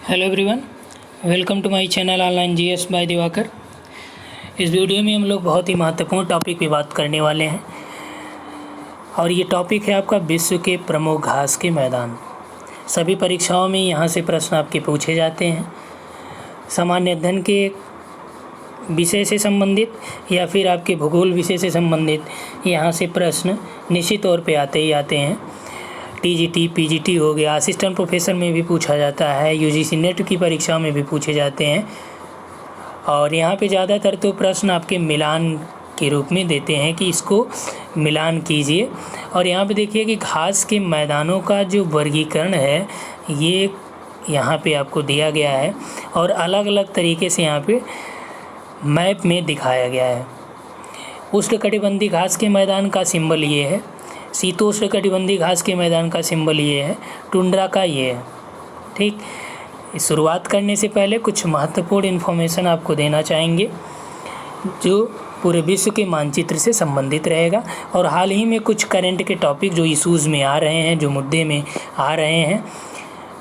Hello everyone, welcome to my channel online GS by Divakar. इस video में हम लोग बहुत ही महत्वपूर्ण टॉपिक पे बात करने वाले हैं और ये टॉपिक है आपका विश्व के प्रमुख घास के मैदान। सभी परीक्षाओं में यहाँ से प्रश्न आपके पूछे जाते हैं, सामान्य अध्ययन के विषय से संबंधित या फिर आपके भूगोल विषय से संबंधित यहाँ से प्रश्न निश्चित तौर पे आते ही आते हैं। टीजीटी, पीजीटी हो गया, असिस्टेंट प्रोफेसर में भी पूछा जाता है, यूजीसी नेट की परीक्षाओं में भी पूछे जाते हैं और यहाँ पे ज़्यादातर तो प्रश्न आपके मिलान के रूप में देते हैं कि इसको मिलान कीजिए। और यहाँ पे देखिए कि घास के मैदानों का जो वर्गीकरण है ये यहाँ पे आपको दिया गया है और अलग अलग तरीके से यहाँ पे मैप में दिखाया गया है। उष्णकटिबंधीय घास के मैदान का सिंबल ये है, शीतोष्णकटिबंधीय घास के मैदान का सिंबल ये है, टुंड्रा का ये है। ठीक, शुरुआत करने से पहले कुछ महत्वपूर्ण इन्फॉर्मेशन आपको देना चाहेंगे जो पूरे विश्व के मानचित्र से संबंधित रहेगा और हाल ही में कुछ करंट के टॉपिक जो इश्यूज़ में आ रहे हैं, जो मुद्दे में आ रहे हैं,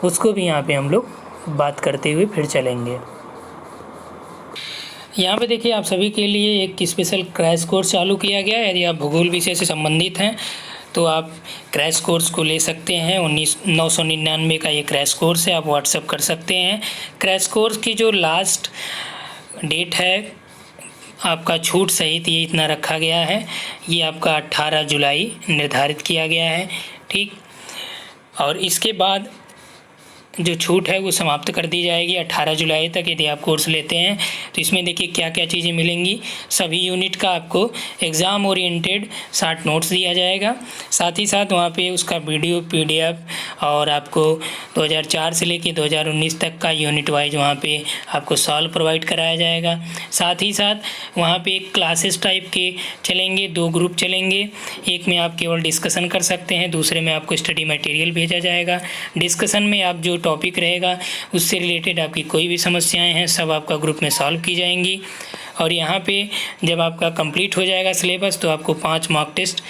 उसको भी यहाँ पे हम लोग बात करते हुए फिर चलेंगे। यहाँ पे देखिए आप सभी के लिए एक स्पेशल क्रैश कोर्स चालू किया गया है। यदि आप भूगोल विषय से संबंधित हैं तो आप क्रैश कोर्स को ले सकते हैं। 999 का ये क्रैश कोर्स है, आप व्हाट्सएप कर सकते हैं। क्रैश कोर्स की जो लास्ट डेट है आपका छूट सहित ये इतना रखा गया है, ये आपका 18 जुलाई निर्धारित किया गया है। ठीक, और इसके बाद जो छूट है वो समाप्त कर दी जाएगी 18 जुलाई तक। यदि आप कोर्स लेते हैं तो इसमें देखिए क्या क्या चीज़ें मिलेंगी। सभी यूनिट का आपको एग्ज़ाम ओरिएंटेड 60 नोट्स दिया जाएगा, साथ ही साथ वहाँ पे उसका वीडियो पीडीएफ और आपको 2004 से लेके 2019 तक का यूनिट वाइज वहाँ पे आपको सॉल्व प्रोवाइड कराया जाएगा। साथ ही साथ वहाँ पे क्लासेस टाइप के चलेंगे, 2 ग्रुप चलेंगे। एक में आप केवल डिस्कशन कर सकते हैं, दूसरे में आपको स्टडी मटेरियल भेजा जाएगा। डिस्कशन में आप जो टॉपिक रहेगा उससे रिलेटेड आपकी कोई भी समस्याएं हैं सब आपका ग्रुप में सॉल्व की जाएंगी। और यहाँ पे जब आपका कंप्लीट हो जाएगा सिलेबस तो आपको 5 मॉक टेस्ट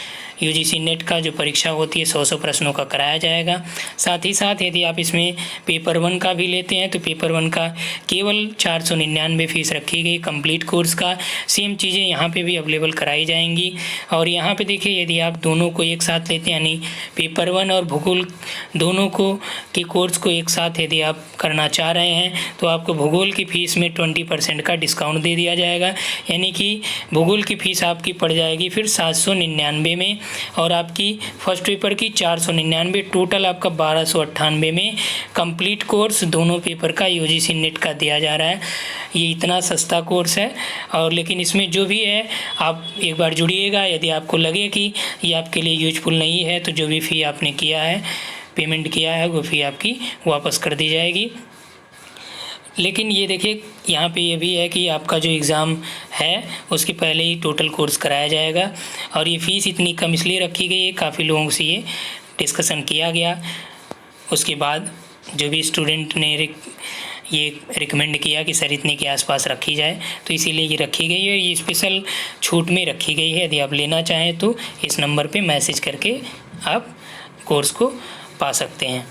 यूजीसी नेट का जो परीक्षा होती है 100 प्रश्नों का कराया जाएगा। साथ ही साथ यदि आप इसमें पेपर 1 का भी लेते हैं तो पेपर 1 का केवल 499 फीस रखी गई। कंप्लीट कोर्स का सेम चीज़ें यहाँ पे भी अवेलेबल कराई जाएंगी। और यहाँ पे देखिए यदि आप दोनों को एक साथ लेते हैं, यानी पेपर 1 और भूगोल दोनों को के कोर्स को एक साथ यदि आप करना चाह रहे हैं तो आपको भूगोल की फ़ीस में 20% का डिस्काउंट दे दिया जाएगा। यानी कि भूगोल की फ़ीस आपकी पड़ जाएगी फिर 799 में और आपकी फर्स्ट पेपर की 499, टोटल आपका 1298 में कंप्लीट कोर्स दोनों पेपर का यूजीसी नेट का दिया जा रहा है। ये इतना सस्ता कोर्स है और लेकिन इसमें जो भी है आप एक बार जुड़िएगा। यदि आपको लगे कि ये आपके लिए यूजफुल नहीं है तो जो भी फ़ी आपने किया है, पेमेंट किया है, वो फ़ी आपकी वापस कर दी जाएगी। लेकिन ये देखिए यहाँ पे ये भी है कि आपका जो एग्ज़ाम है उसके पहले ही टोटल कोर्स कराया जाएगा और ये फ़ीस इतनी कम इसलिए रखी गई है, काफ़ी लोगों से ये डिस्कशन किया गया। उसके बाद जो भी स्टूडेंट ने ये रिकमेंड किया कि सर इतने के आसपास रखी जाए तो इसीलिए ये रखी गई है। ये स्पेशल छूट में रखी गई है। यदि आप लेना चाहें तो इस नंबर पर मैसेज करके आप कोर्स को पा सकते हैं।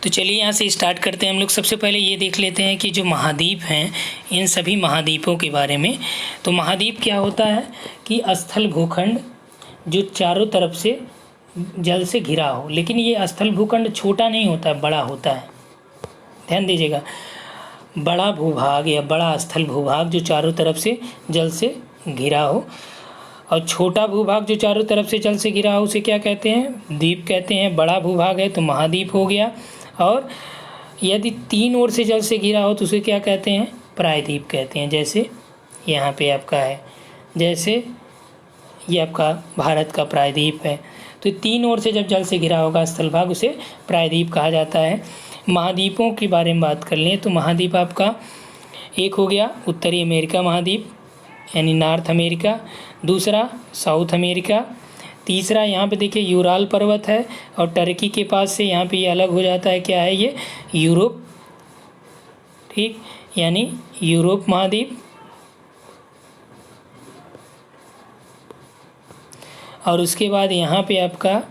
तो चलिए यहाँ से स्टार्ट करते हैं हम लोग। सबसे पहले ये देख लेते हैं कि जो महाद्वीप हैं इन सभी महाद्वीपों के बारे में। तो महाद्वीप क्या होता है कि स्थल भूखंड जो चारों तरफ से जल से घिरा हो, लेकिन ये स्थल भूखंड छोटा नहीं होता है, बड़ा होता है। ध्यान दीजिएगा, बड़ा भूभाग या बड़ा स्थल भूभाग जो चारों तरफ से जल से घिरा हो, और छोटा भूभाग जो चारों तरफ से जल से घिरा हो उसे क्या कहते हैं? द्वीप कहते हैं। बड़ा भूभाग है तो महाद्वीप हो गया। और यदि 3 ओर से जल से घिरा हो तो उसे क्या कहते हैं? प्रायद्वीप कहते हैं। जैसे यहाँ पे आपका है, जैसे ये आपका भारत का प्रायद्वीप है, तो 3 ओर से जब जल से घिरा होगा स्थलभाग उसे प्रायद्वीप कहा जाता है। महाद्वीपों के बारे में बात कर लें तो महाद्वीप आपका एक हो गया उत्तरी अमेरिका महाद्वीप यानी नॉर्थ अमेरिका, दूसरा साउथ अमेरिका, तीसरा यहाँ पे देखिए यूराल पर्वत है और टर्की के पास से यहाँ पे ये अलग हो जाता है, क्या है ये? यूरोप। ठीक, यानी यूरोप महाद्वीप। और उसके बाद यहाँ पे आपका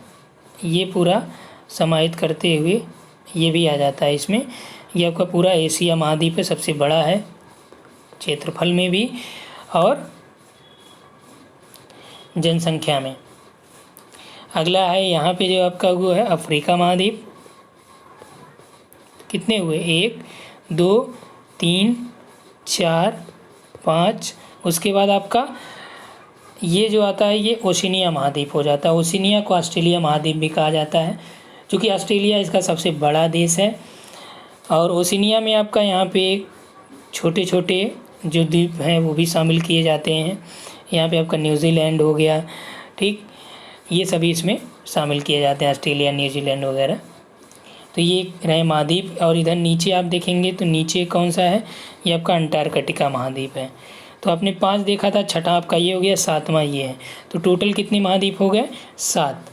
ये पूरा समाहित करते हुए ये भी आ जाता है इसमें। ये आपका पूरा एशिया महाद्वीप है, सबसे बड़ा है क्षेत्रफल में भी और जनसंख्या में। अगला है यहाँ पे जो आपका वो है अफ्रीका महाद्वीप। कितने हुए? 1 2 3 4 5। उसके बाद आपका ये जो आता है ये ओशिनिया महाद्वीप हो जाता है। ओशिनिया को ऑस्ट्रेलिया महाद्वीप भी कहा जाता है, क्योंकि ऑस्ट्रेलिया इसका सबसे बड़ा देश है। और ओशिनिया में आपका यहाँ पे छोटे छोटे जो द्वीप हैं वो भी शामिल किए जाते हैं। यहाँ पे आपका न्यूजीलैंड हो गया, ठीक, ये सभी इसमें शामिल किए जाते हैं, ऑस्ट्रेलिया, न्यूजीलैंड वगैरह। तो ये रहे महाद्वीप। और इधर नीचे आप देखेंगे तो नीचे कौन सा है? ये आपका अंटार्कटिका महाद्वीप है। तो आपने 5 देखा था, छठा आपका ये हो गया, 7वां ये है। तो टोटल कितने महाद्वीप हो गए? 7।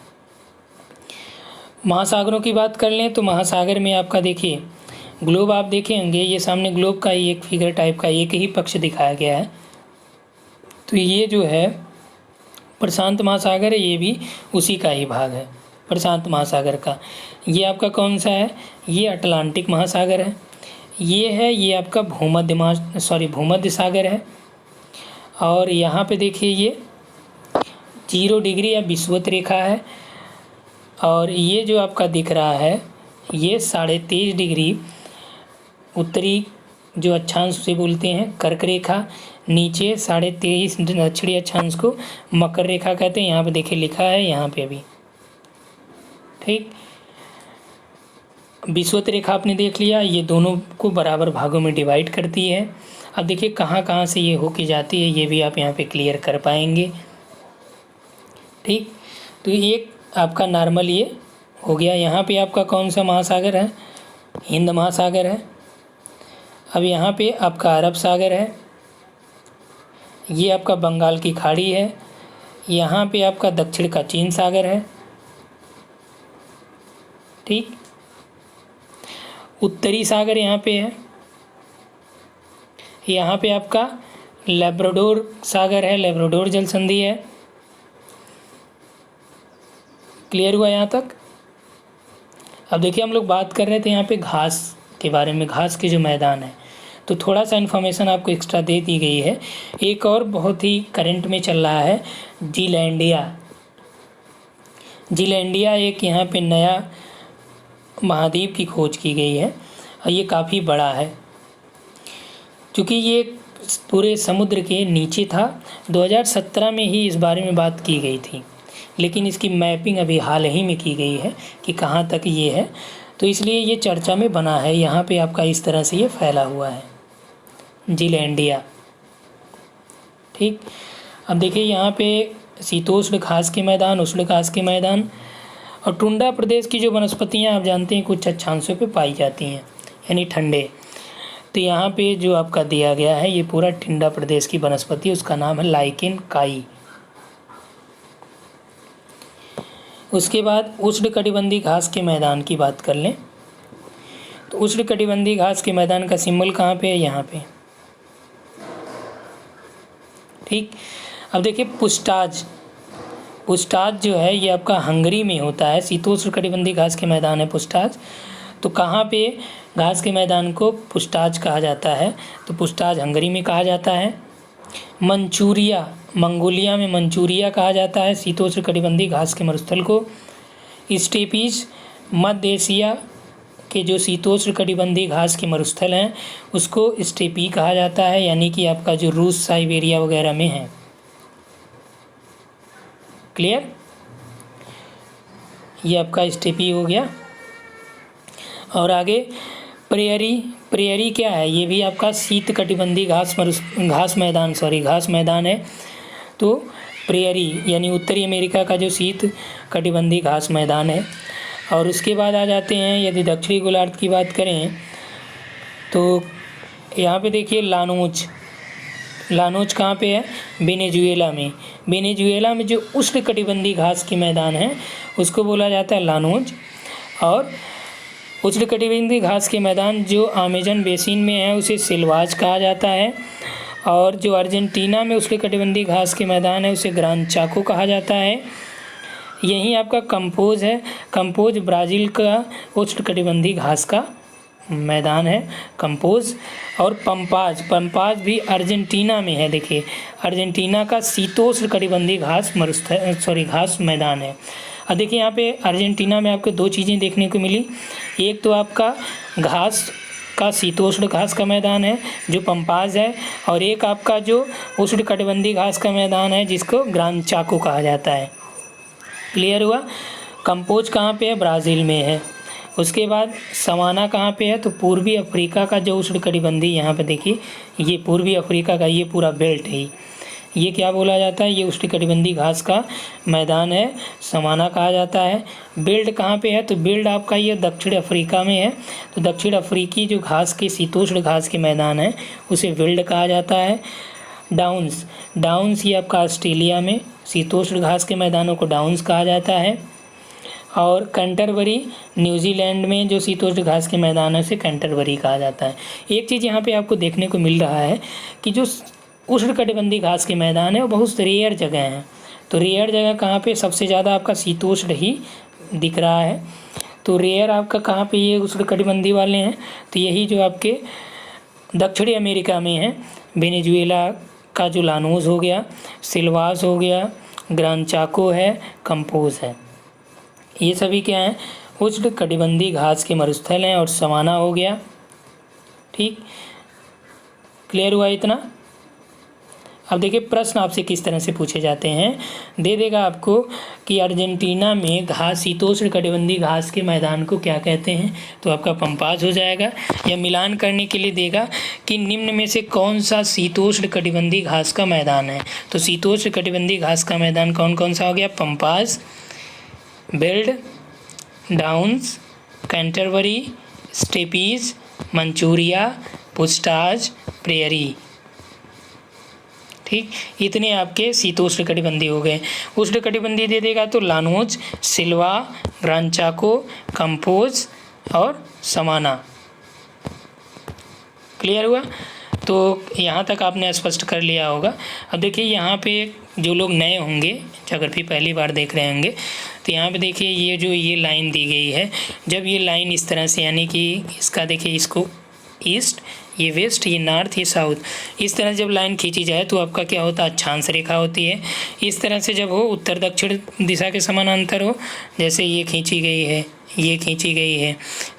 महासागरों की बात कर लें तो महासागर में आपका देखिए ग्लोब आप देखे होंगे, ये सामने ग्लोब का ही एक फिगर टाइप का एक ही पक्ष दिखाया गया है। तो ये जो है प्रशांत महासागर है, ये भी उसी का ही भाग है प्रशांत महासागर का। ये आपका कौन सा है? ये अटलांटिक महासागर है। ये आपका भूमध्य सागर है। और यहाँ पे देखिए ये 0 डिग्री या विषुवत रेखा है। और ये जो आपका दिख रहा है ये 23.5 डिग्री उत्तरी जो अक्षांश से बोलते हैं कर्क रेखा, नीचे 23.5 दक्षिणी अक्षांश को मकर रेखा कहते हैं। यहाँ पे देखिए लिखा है यहाँ पे भी, ठीक। विषुवत रेखा आपने देख लिया, ये दोनों को बराबर भागों में डिवाइड करती है। अब देखिए कहाँ कहाँ से ये होके जाती है, ये भी आप यहाँ पे क्लियर कर पाएंगे, ठीक। तो एक आपका नॉर्मल ये हो गया। यहाँ पे आपका कौन सा महासागर है? हिंद महासागर है। अब यहाँ पे आपका अरब सागर है। ये आपका बंगाल की खाड़ी है। यहाँ पे आपका दक्षिण का चीन सागर है, ठीक। उत्तरी सागर यहाँ पे है। यहाँ पे आपका लेब्राडोर सागर है, लेब्राडोर जल संधि है। क्लियर हुआ यहाँ तक? अब देखिए हम लोग बात कर रहे थे यहाँ पे घास के बारे में, घास के जो मैदान है, तो थोड़ा सा इन्फॉर्मेशन आपको एक्स्ट्रा दे दी गई है। एक और बहुत ही करंट में चल रहा है जीलैंडिया। जीलैंडिया एक यहाँ पे नया महाद्वीप की खोज की गई है और ये काफ़ी बड़ा है, क्योंकि ये पूरे समुद्र के नीचे था। 2017 में ही इस बारे में बात की गई थी, लेकिन इसकी मैपिंग अभी हाल ही में की गई है कि कहाँ तक ये है, तो इसलिए ये चर्चा में बना है। यहाँ पे आपका इस तरह से ये फैला हुआ है जीलैंडिया, ठीक। अब देखिए यहाँ पे शीतोष्ण घास के मैदान, उष्ण घास के मैदान और टुंडा प्रदेश की जो वनस्पतियाँ आप जानते हैं कुछ अक्षांशों पे पाई जाती हैं, यानी ठंडे। तो यहाँ पे जो आपका दिया गया है ये पूरा ठंडा प्रदेश की वनस्पति, उसका नाम है लाइकेन काई। उसके बाद उष्णकटिबंधीय घास के मैदान की बात कर लें तो उष्णकटिबंधीय घास के मैदान का सिंबल कहाँ पे है? यहाँ पे, ठीक। अब देखिए पुस्टाज जो है ये आपका हंगरी में होता है। शीतोष्णकटिबंधीय घास के मैदान है पुस्टाज। तो कहाँ पे घास के मैदान को पुस्टाज कहा जाता है? तो पुस्टाज हंगरी में कहा जाता है। मंगोलिया में मंचूरिया कहा जाता है शीतोष्णकटिबंधीय घास के मरुस्थल को। स्टेपीज मध्य एशिया के जो शीतोष्णकटिबंधीय घास के मरुस्थल हैं उसको स्टेपी कहा जाता है, यानी कि आपका जो रूस, साइबेरिया वगैरह में है। क्लियर? ये आपका स्टेपी हो गया। और आगे प्रेयरी क्या है? ये भी आपका शीतकटिबंधीय घास मैदान है। तो प्रेयरी यानी उत्तरी अमेरिका का जो शीतकटिबंधीय घास मैदान है। और उसके बाद आ जाते हैं, यदि दक्षिणी गोलार्ध की बात करें तो यहाँ पे देखिए लानोज कहाँ पे है? वेनेजुएला में जो उष्णकटिबंधीय घास के मैदान है उसको बोला जाता है लानोज। और उष्णकटिबंधीय घास के मैदान जो अमेजन बेसिन में है उसे सिल्वाज कहा जाता है। और जो अर्जेंटीना में उष्णकटिबंधीय घास के मैदान है उसे ग्रान चाको कहा जाता है। यही आपका कंपोज है। कंपोज ब्राज़ील का उष्णकटिबंधीय घास का मैदान है कंपोज। और पंपाज भी अर्जेंटीना में है। देखिए अर्जेंटीना का शीतोष्णकटिबंधीय घास मैदान है। अब देखिए यहाँ पे अर्जेंटीना में आपको 2 चीज़ें देखने को मिली। एक तो आपका घास का शीतोष्ण घास का मैदान है जो पंपाज है, और एक आपका जो उष्णकटिबंधीय घास का मैदान है जिसको ग्रान चाको कहा जाता है। क्लियर हुआ। कंपोज कहाँ पे है? ब्राज़ील में है। उसके बाद सवाना कहाँ पे है? तो पूर्वी अफ्रीका का जो उष्णकटिबंधीय, यहाँ पे देखिए ये पूर्वी अफ्रीका का ये पूरा बेल्ट है, ये क्या बोला जाता है? ये उष्णकटिबंधीय घास का मैदान है, सवाना कहा जाता है। बेल्ट कहाँ पे है? तो बेल्ट आपका ये दक्षिण अफ्रीका में है। तो दक्षिण अफ्रीकी जो घास के शीतोष्ण घास के मैदान है उसे बेल्ट कहा जाता है। डाउन्स ये आपका ऑस्ट्रेलिया में शीतोष्ण घास के मैदानों को डाउन्स कहा जाता है। और कैंटरबरी न्यूजीलैंड में जो शीतोष्ण घास के मैदान है उसे कैंटरबरी कहा जाता है। एक चीज़ यहाँ पे आपको देखने को मिल रहा है कि जो उष्णकटिबंधीय घास के मैदान है वो बहुत रेयर जगह हैं। तो रेयर जगह कहाँ पे? सबसे ज़्यादा आपका शीतोष्ण ही दिख रहा है। तो रेयर आपका कहाँ पे ये उष्णकटिबंधीय वाले हैं? तो यही जो आपके दक्षिणी अमेरिका में है, वेनेजुएला का जो लानोस हो गया, सिल्वास हो गया, ग्रान चाको है, कंपोज है, ये सभी क्या हैं? उष्णकटिबंधीय घास के मरुस्थल हैं। और सवाना हो गया। ठीक, क्लियर हुआ इतना? अब देखिए प्रश्न आपसे किस तरह से पूछे जाते हैं। दे देगा आपको कि अर्जेंटीना में शीतोष्णकटिबंधीय घास के मैदान को क्या कहते हैं, तो आपका पंपाज हो जाएगा। या मिलान करने के लिए देगा कि निम्न में से कौन सा शीतोष्णकटिबंधीय घास का मैदान है, तो शीतोष्णकटिबंधीय घास का मैदान कौन कौन सा हो गया? Pampas, veldt, downs, Canterbury, steppes, Manchuria, pusztas, prairie. ठीक, इतने आपके शीतोष्णकटिबंधीय हो गए। उष्णकटिबंधीय दे देगा तो लानोज, सिल्वा, ग्रान चाको, कंपोज और सवाना। क्लियर हुआ? तो यहाँ तक आपने स्पष्ट कर लिया होगा। अब देखिए यहाँ पे जो लोग नए होंगे, अगर भी पहली बार देख रहे होंगे, तो यहाँ पे देखिए ये लाइन दी गई है। जब ये लाइन इस तरह से, यानी कि इसका देखिए, इसको ईस्ट, ये वेस्ट, ये नॉर्थ, ये साउथ, इस तरह जब लाइन खींची जाए तो आपका क्या होता है? अक्षांश रेखा होती है। इस तरह से जब हो, उत्तर दक्षिण दिशा के समानांतर हो, जैसे ये खींची गई है, ये खींची गई है,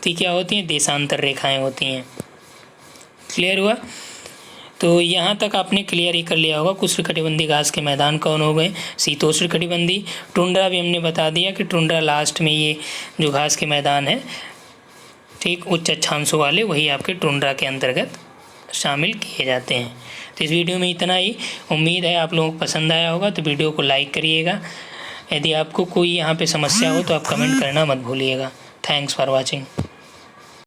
तो क्या होती हैं? देशांतर रेखाएं होती हैं। क्लियर हुआ? तो यहाँ तक आपने क्लियर ही कर लिया होगा। उष्णकटिबंधीय घास के मैदान कौन हो गए? शीतोष्णकटिबंधीय। टुंड्रा भी हमने बता दिया कि टुंड्रा लास्ट में ये जो घास के मैदान है, ठीक, उच्च अक्षांशों वाले, वही आपके टुंड्रा के अंतर्गत शामिल किए जाते हैं। तो इस वीडियो में इतना ही। उम्मीद है आप लोगों को पसंद आया होगा। तो वीडियो को लाइक करिएगा। यदि आपको कोई यहाँ पे समस्या हो तो आप कमेंट करना मत भूलिएगा। Thanks for watching.